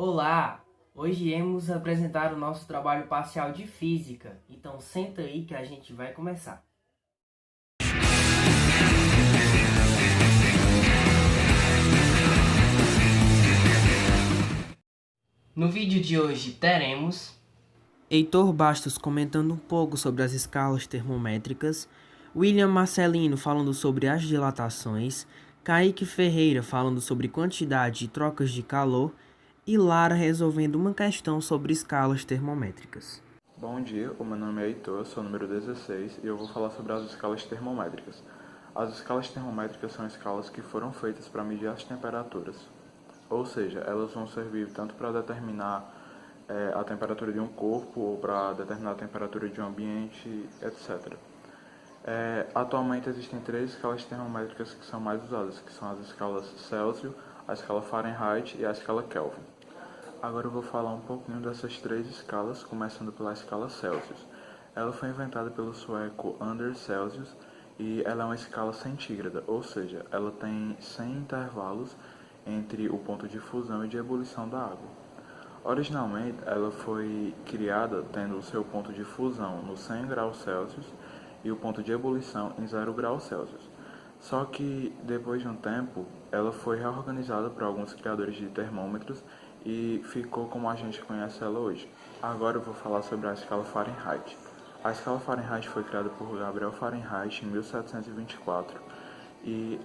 Olá! Hoje iremos apresentar o nosso trabalho parcial de Física, então senta aí que a gente vai começar. No vídeo de hoje teremos Heitor Bastos comentando um pouco sobre as escalas termométricas, William Marcelino falando sobre as dilatações, Kaique Ferreira falando sobre quantidade e trocas de calor e Lara resolvendo uma questão sobre escalas termométricas. Bom dia, o meu nome é Heitor, eu sou o número 16 e eu vou falar sobre as escalas termométricas. As escalas termométricas são escalas que foram feitas para medir as temperaturas, ou seja, elas vão servir tanto para determinar a temperatura de um corpo ou para determinar a temperatura de um ambiente, etc. Atualmente existem três escalas termométricas que são mais usadas, que são as escalas Celsius, a escala Fahrenheit e a escala Kelvin. Agora eu vou falar um pouquinho dessas três escalas, começando pela escala Celsius. Ela foi inventada pelo sueco Anders Celsius e ela é uma escala centígrada, ou seja, ela tem 100 intervalos entre o ponto de fusão e de ebulição da água. Originalmente, ela foi criada tendo o seu ponto de fusão no 100 graus Celsius e o ponto de ebulição em 0 graus Celsius. Só que, depois de um tempo, ela foi reorganizada por alguns criadores de termômetros e ficou como a gente conhece ela hoje. Agora eu vou falar sobre a escala Fahrenheit. A escala Fahrenheit foi criada por Gabriel Fahrenheit em 1724 e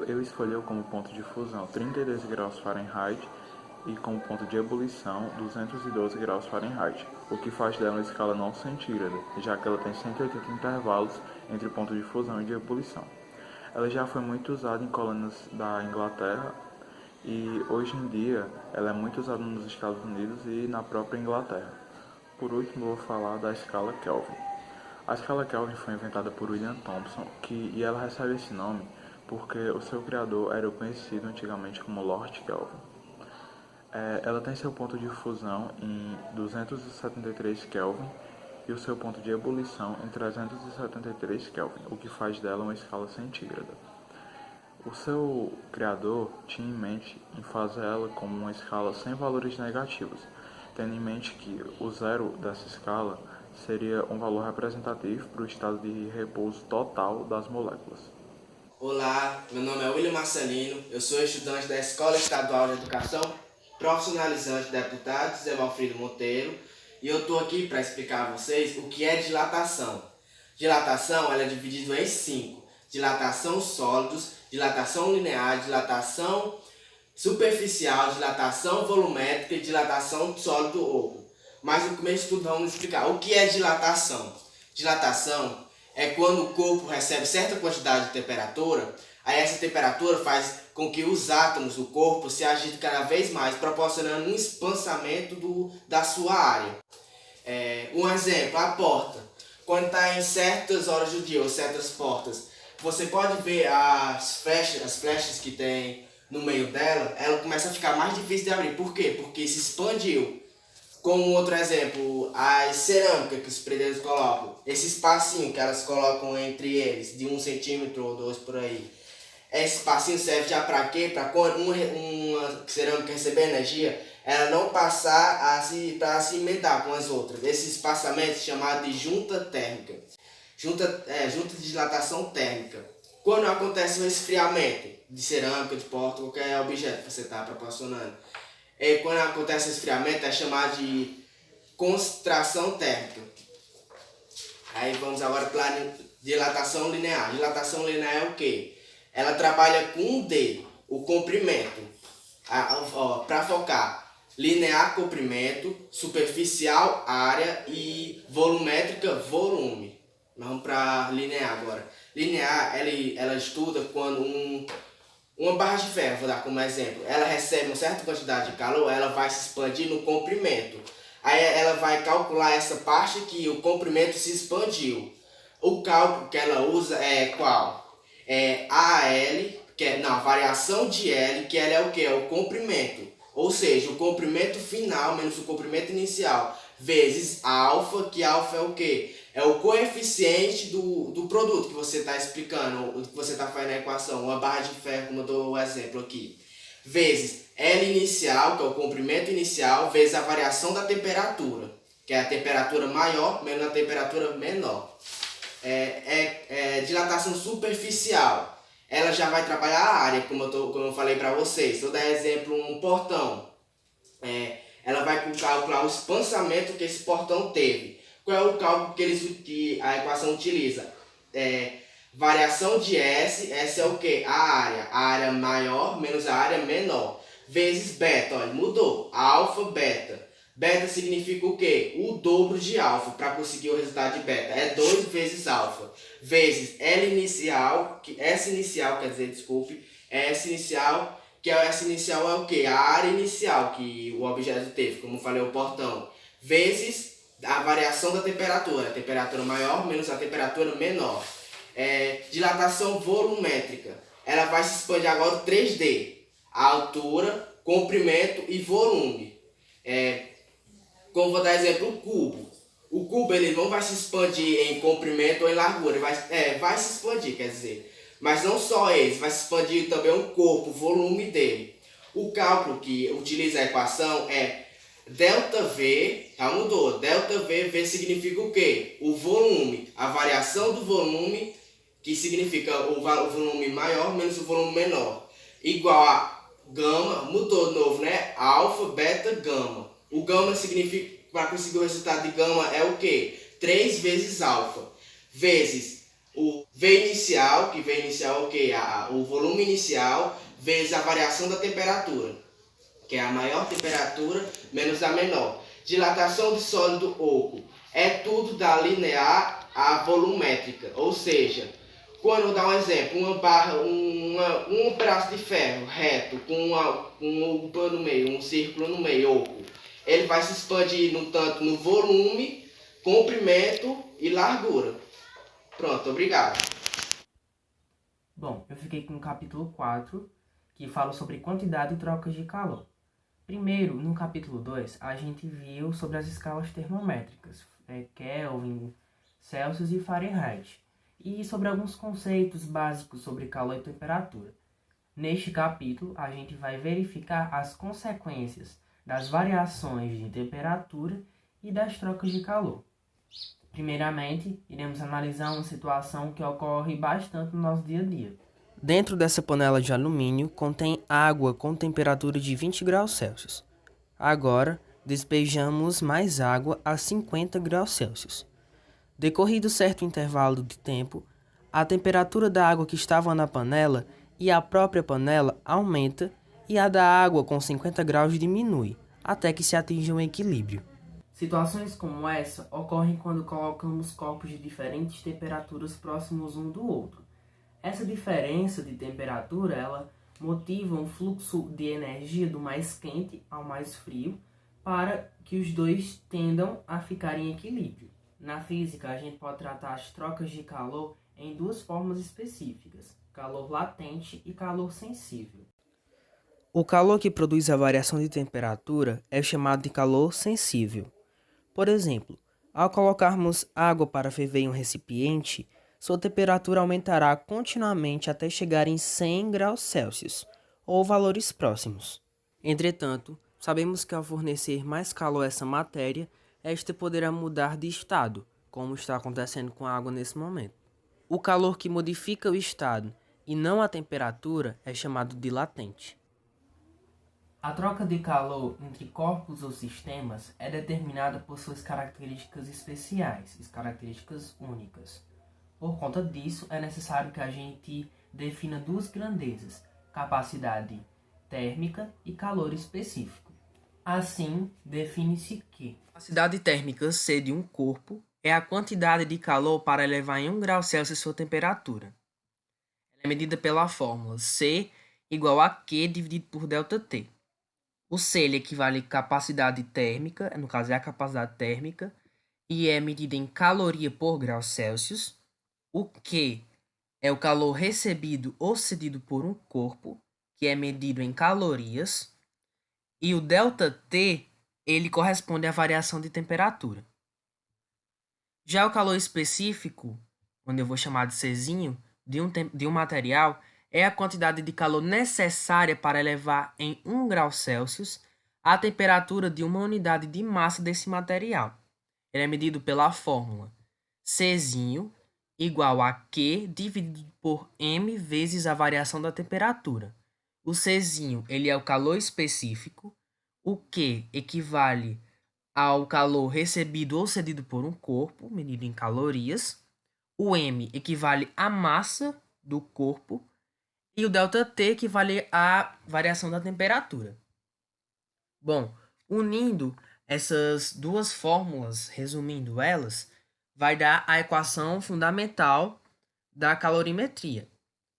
ele escolheu como ponto de fusão 32 graus Fahrenheit e como ponto de ebulição 212 graus Fahrenheit, o que faz dela uma escala não centígrada, já que ela tem 180 intervalos entre o ponto de fusão e de ebulição. Ela já foi muito usada em colônias da Inglaterra e hoje em dia ela é muito usada nos Estados Unidos e na própria Inglaterra. Por último, vou falar da escala Kelvin. A escala Kelvin foi inventada por William Thomson e ela recebe esse nome porque o seu criador era conhecido antigamente como Lord Kelvin. Ela tem seu ponto de fusão em 273 Kelvin e o seu ponto de ebulição em 373 Kelvin, o que faz dela uma escala centígrada. O seu criador tinha em mente em fazer ela como uma escala sem valores negativos, tendo em mente que o zero dessa escala seria um valor representativo para o estado de repouso total das moléculas. Olá, meu nome é William Marcelino, eu sou estudante da Escola Estadual de Educação Profissionalizante Deputado José Valfrido Monteiro e eu estou aqui para explicar a vocês o que é dilatação. Dilatação ela é dividida em 5: dilatação sólidos, dilatação linear, dilatação superficial, dilatação volumétrica e dilatação sólido oco. Mas no começo de tudo vamos explicar o que é dilatação. Dilatação é quando o corpo recebe certa quantidade de temperatura, aí essa temperatura faz com que os átomos do corpo se agitem cada vez mais, proporcionando um espaçamento da sua área. Um exemplo, a porta. Quando está em certas horas do dia ou certas portas, você pode ver as flechas que tem no meio dela, ela começa a ficar mais difícil de abrir. Por quê? Porque se expandiu. Como outro exemplo, as cerâmicas que os predeiros colocam, esse espacinho que elas colocam entre eles, de 1 centímetro ou 2 por aí. Esse espacinho serve já para quê? Para quando uma cerâmica receber energia, ela não passar para se emendar com as outras. Esse espaçamento é chamado de junta térmica. Junta de dilatação térmica. Quando acontece um esfriamento de cerâmica, de porta, qualquer objeto que você está proporcionando, quando acontece esse esfriamento é chamado de concentração térmica. Aí vamos agora para a dilatação linear. Dilatação linear é o quê? Ela trabalha com um D, o comprimento, para focar. Linear, comprimento, superficial, área e volumétrica, volume. Vamos para linear agora. Linear, ela estuda quando uma barra de ferro, vou dar como exemplo, ela recebe uma certa quantidade de calor, ela vai se expandir no comprimento. Aí ela vai calcular essa parte que o comprimento se expandiu. O cálculo que ela usa é qual? AL, a variação de L, que L é o que? É o comprimento. Ou seja, o comprimento final menos o comprimento inicial, vezes alfa, que alfa é o que? É o coeficiente do produto que você está explicando, o que você está fazendo na equação, uma barra de ferro, como eu dou o exemplo aqui, vezes L inicial, que é o comprimento inicial, vezes a variação da temperatura, que é a temperatura maior menos a temperatura menor. Dilatação superficial. Ela já vai trabalhar a área, como eu falei para vocês. Vou dar exemplo, um portão. Ela vai calcular o espaçamento que esse portão teve. Qual é o cálculo que a equação utiliza? Variação de S é o que? A área maior menos a área menor, vezes beta. Olha, mudou, alfa, beta. Beta significa o quê? O dobro de alfa, para conseguir o resultado de beta. É 2 vezes alfa, vezes S inicial, S inicial é o quê? A área inicial que o objeto teve, como falei, o portão, vezes a variação da temperatura, a temperatura maior menos a temperatura menor. Dilatação volumétrica. Ela vai se expandir agora o 3D. A altura, comprimento e volume. Como vou dar exemplo, o cubo. O cubo ele não vai se expandir em comprimento ou em largura. Ele vai se expandir, quer dizer. Mas não só ele, vai se expandir também o corpo, o volume dele. O cálculo que utiliza a equação é ΔV, já mudou. ΔV significa o quê? O volume, a variação do volume, que significa o volume maior menos o volume menor, igual a gama, mudou de novo, né? Alfa, beta, gama. O gama significa, para conseguir o resultado de gama, é o quê? 3 vezes alfa, vezes o V inicial, que V inicial é o quê? O volume inicial, vezes a variação da temperatura, que é a maior temperatura menos a menor. Dilatação de sólido oco é tudo da linear à volumétrica, ou seja, quando eu dar um exemplo, uma barra, um braço de ferro reto com um pano no meio, um círculo no meio, oco, ele vai se expandir tanto no volume, comprimento e largura. Pronto, obrigado. Bom, eu fiquei com o capítulo 4, que fala sobre quantidade e trocas de calor. Primeiro, no capítulo 2, a gente viu sobre as escalas termométricas, Kelvin, Celsius e Fahrenheit, e sobre alguns conceitos básicos sobre calor e temperatura. Neste capítulo, a gente vai verificar as consequências das variações de temperatura e das trocas de calor. Primeiramente, iremos analisar uma situação que ocorre bastante no nosso dia a dia. Dentro dessa panela de alumínio contém água com temperatura de 20 graus Celsius. Agora, despejamos mais água a 50 graus Celsius. Decorrido certo intervalo de tempo, a temperatura da água que estava na panela e a própria panela aumenta e a da água com 50 graus diminui, até que se atinja um equilíbrio. Situações como essa ocorrem quando colocamos copos de diferentes temperaturas próximos um do outro. Essa diferença de temperatura, ela motiva um fluxo de energia do mais quente ao mais frio para que os dois tendam a ficar em equilíbrio. Na física, a gente pode tratar as trocas de calor em duas formas específicas, calor latente e calor sensível. O calor que produz a variação de temperatura é chamado de calor sensível. Por exemplo, ao colocarmos água para ferver em um recipiente, sua temperatura aumentará continuamente até chegar em 100 graus Celsius, ou valores próximos. Entretanto, sabemos que ao fornecer mais calor a essa matéria, esta poderá mudar de estado, como está acontecendo com a água nesse momento. O calor que modifica o estado e não a temperatura é chamado de latente. A troca de calor entre corpos ou sistemas é determinada por suas características especiais, características únicas. Por conta disso, é necessário que a gente defina duas grandezas, capacidade térmica e calor específico. Assim, define-se que a capacidade térmica C de um corpo é a quantidade de calor para elevar em 1 grau Celsius sua temperatura. Ela é medida pela fórmula C igual a Q dividido por ΔT. O C ele equivale à capacidade térmica, no caso é a capacidade térmica, e é medida em caloria por grau Celsius. O Q é o calor recebido ou cedido por um corpo, que é medido em calorias. E o ΔT, ele corresponde à variação de temperatura. Já o calor específico, onde eu vou chamar de Czinho, de um material, é a quantidade de calor necessária para elevar em 1 grau Celsius a temperatura de uma unidade de massa desse material. Ele é medido pela fórmula C igual a Q dividido por M vezes a variação da temperatura. O C ele é o calor específico, o Q equivale ao calor recebido ou cedido por um corpo, medido em calorias, o M equivale à massa do corpo e o ΔT equivale à variação da temperatura. Bom, unindo essas duas fórmulas, resumindo elas, vai dar a equação fundamental da calorimetria,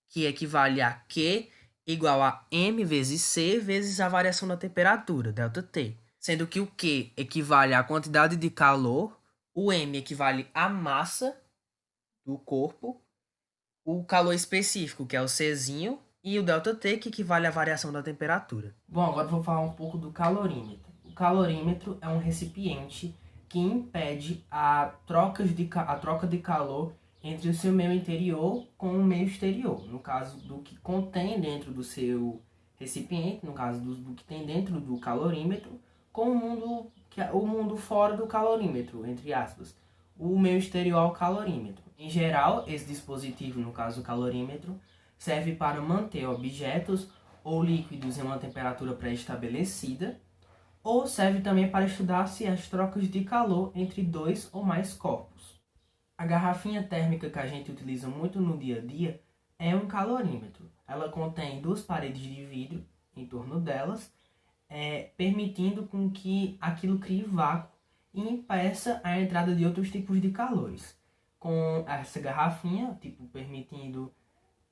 que equivale a Q igual a M vezes C vezes a variação da temperatura, ΔT. Sendo que o Q equivale à quantidade de calor, o M equivale à massa do corpo, o calor específico, que é o C, e o ΔT, que equivale à variação da temperatura. Bom, agora vou falar um pouco do calorímetro. O calorímetro é um recipiente que impede a troca de calor entre o seu meio interior com o meio exterior, no caso do que contém dentro do seu recipiente, no caso do que tem dentro do calorímetro, com o mundo fora do calorímetro, entre aspas, o meio exterior ao calorímetro. Em geral, esse dispositivo, no caso o calorímetro, serve para manter objetos ou líquidos em uma temperatura pré-estabelecida, ou serve também para estudar se as trocas de calor entre dois ou mais corpos. A garrafinha térmica que a gente utiliza muito no dia a dia é um calorímetro. Ela contém 2 paredes de vidro em torno delas, permitindo com que aquilo crie vácuo e impeça a entrada de outros tipos de calores. Com essa garrafinha, permitindo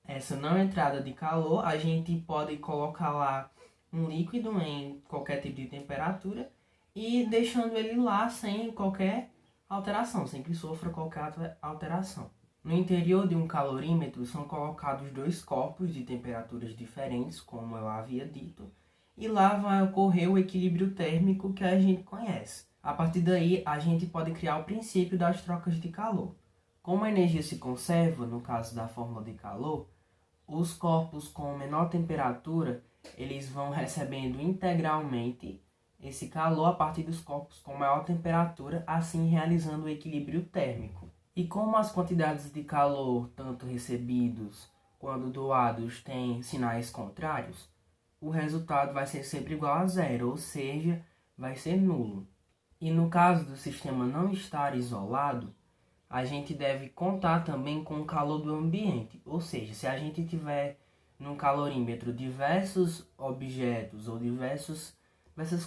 essa não entrada de calor, a gente pode colocar lá um líquido em qualquer tipo de temperatura e deixando ele lá sem qualquer alteração, sem que sofra qualquer alteração. No interior de um calorímetro são colocados 2 corpos de temperaturas diferentes, como eu havia dito, e lá vai ocorrer o equilíbrio térmico que a gente conhece. A partir daí, a gente pode criar o princípio das trocas de calor. Como a energia se conserva, no caso da fórmula de calor, os corpos com menor temperatura, eles vão recebendo integralmente esse calor a partir dos corpos com maior temperatura, assim realizando o equilíbrio térmico. E como as quantidades de calor, tanto recebidos quanto doados, têm sinais contrários, o resultado vai ser sempre igual a zero, ou seja, vai ser nulo. E no caso do sistema não estar isolado, a gente deve contar também com o calor do ambiente. Ou seja, se a gente tiver num calorímetro diversos objetos ou diversas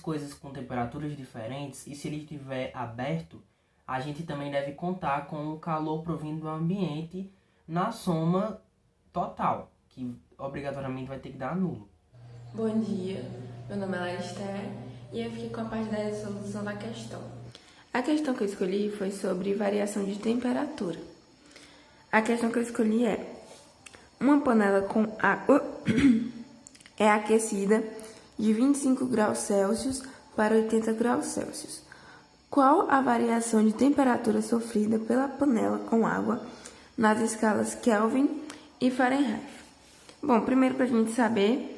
coisas com temperaturas diferentes, e se ele estiver aberto, a gente também deve contar com o calor provindo do ambiente na soma total, que obrigatoriamente vai ter que dar nulo. Bom dia, meu nome é Laristé e eu fiquei com a parte da resolução da questão. A questão que eu escolhi foi sobre variação de temperatura. A questão que eu escolhi é: uma panela com água é aquecida de 25 graus Celsius para 80 graus Celsius. Qual a variação de temperatura sofrida pela panela com água nas escalas Kelvin e Fahrenheit? Bom, primeiro, para a gente saber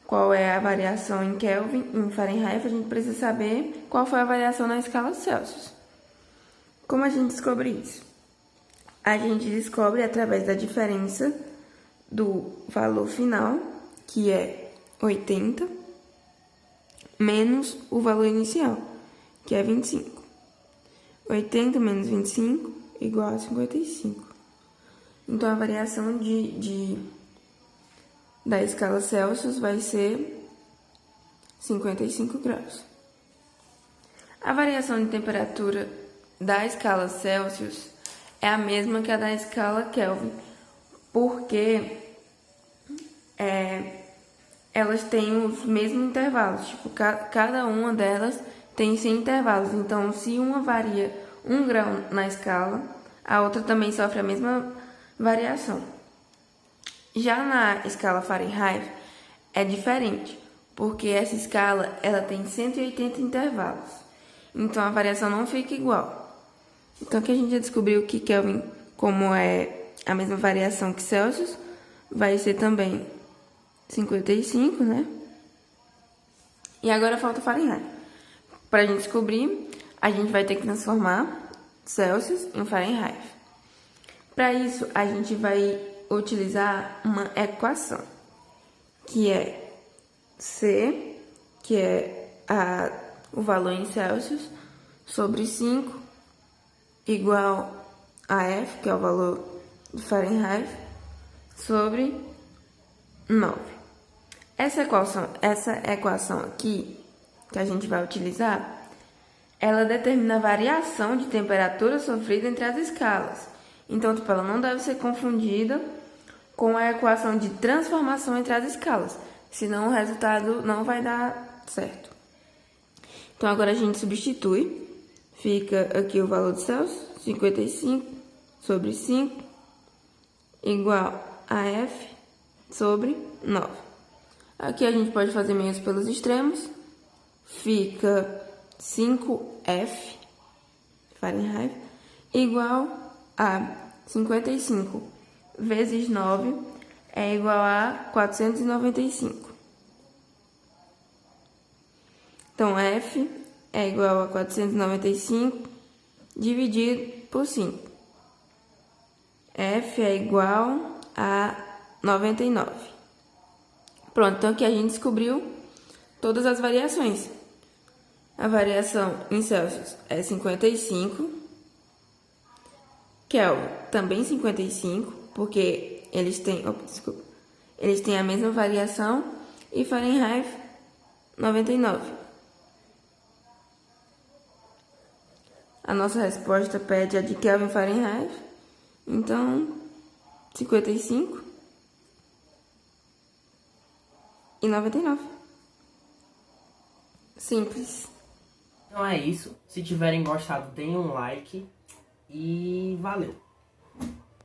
qual é a variação em Kelvin e em Fahrenheit, a gente precisa saber qual foi a variação na escala Celsius. Como a gente descobre isso? A gente descobre através da diferença do valor final, que é 80, menos o valor inicial, que é 25. 80 menos 25 igual a 55. Então, a variação da escala Celsius vai ser 55 graus. A variação de temperatura da escala Celsius é a mesma que a da escala Kelvin, porque elas têm os mesmos intervalos, cada uma delas tem 100 intervalos. Então, se uma varia 1 grau na escala, a outra também sofre a mesma variação. Já na escala Fahrenheit é diferente, porque essa escala ela tem 180 intervalos. Então a variação não fica igual. Então aqui a gente já descobriu que Kelvin, como é a mesma variação que Celsius, vai ser também 55, né? E agora falta Fahrenheit. Para a gente descobrir, a gente vai ter que transformar Celsius em Fahrenheit. Para isso, a gente vai utilizar uma equação, que é C, que é o valor em Celsius, sobre 5, igual a F, que é o valor de Fahrenheit, sobre 9. Essa equação aqui, que a gente vai utilizar, ela determina a variação de temperatura sofrida entre as escalas. Então, ela não deve ser confundida com a equação de transformação entre as escalas, senão o resultado não vai dar certo. Então, agora a gente substitui. Fica aqui o valor de Celsius, 55 sobre 5, igual a F sobre 9. Aqui a gente pode fazer meios pelos extremos. Fica 5F, Fahrenheit, igual a 55 vezes 9 é igual a 495. Então, F é igual a 495 dividido por 5. F é igual a 99. Pronto, então aqui a gente descobriu todas as variações. A variação em Celsius é 55. Kelvin também 55, porque eles têm a mesma variação. E Fahrenheit 99. A nossa resposta pede a de Kelvin e Fahrenheit. Então, 55 e 99. Simples. Então é isso. Se tiverem gostado, deem um like e valeu!